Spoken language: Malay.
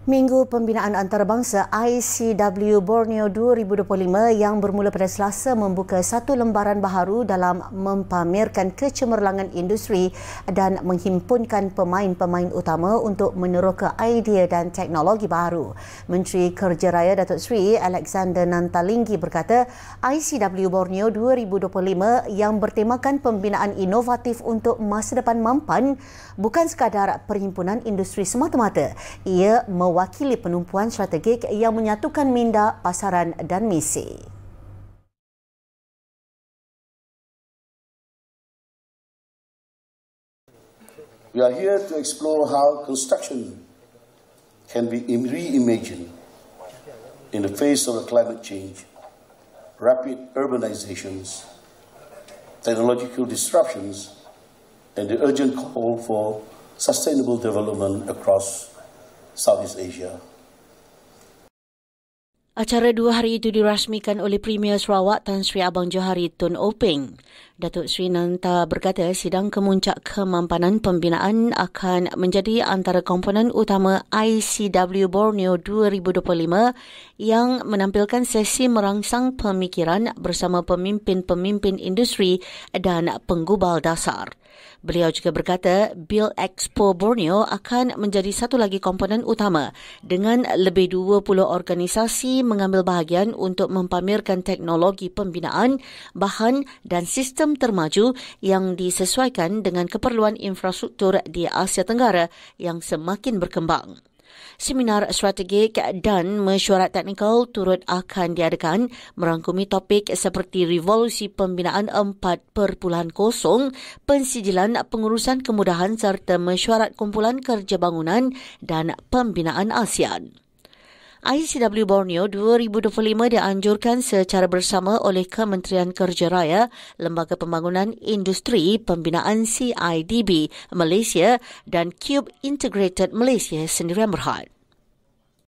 Minggu Pembinaan Antarabangsa ICW Borneo 2025 yang bermula pada Selasa membuka satu lembaran baharu dalam mempamerkan kecemerlangan industri dan menghimpunkan pemain-pemain utama untuk meneroka idea dan teknologi baru. Menteri Kerja Raya Datuk Seri Alexander Nantalinggi berkata, ICW Borneo 2025 yang bertemakan pembinaan inovatif untuk masa depan mampan bukan sekadar perhimpunan industri semata-mata. Ia mewakili penumpuan strategik yang menyatukan minda, pasaran dan misi. We are here to explore how construction can be reimagined in the face of the climate change, rapid urbanizations, technological disruptions, and the urgent call for sustainable development across Southeast Asia. Acara 2 hari itu dirasmikan oleh Premier Sarawak Tan Sri Abang Johari Tun Openg. Datuk Sri Nanta berkata sidang kemuncak kemampanan pembinaan akan menjadi antara komponen utama ICW Borneo 2025 yang menampilkan sesi merangsang pemikiran bersama pemimpin-pemimpin industri dan penggubal dasar. Beliau juga berkata Build Expo Borneo akan menjadi satu lagi komponen utama dengan lebih 20 organisasi mengambil bahagian untuk mempamerkan teknologi pembinaan, bahan dan sistem termaju yang disesuaikan dengan keperluan infrastruktur di Asia Tenggara yang semakin berkembang. Seminar strategik dan mesyuarat teknikal turut akan diadakan merangkumi topik seperti revolusi pembinaan 4.0, pensijilan pengurusan kemudahan serta mesyuarat kumpulan kerja bangunan dan pembinaan ASEAN. ICW Borneo 2025 dianjurkan secara bersama oleh Kementerian Kerja Raya, Lembaga Pembangunan Industri Pembinaan CIDB Malaysia dan Cube Integrated Malaysia Sdn Bhd.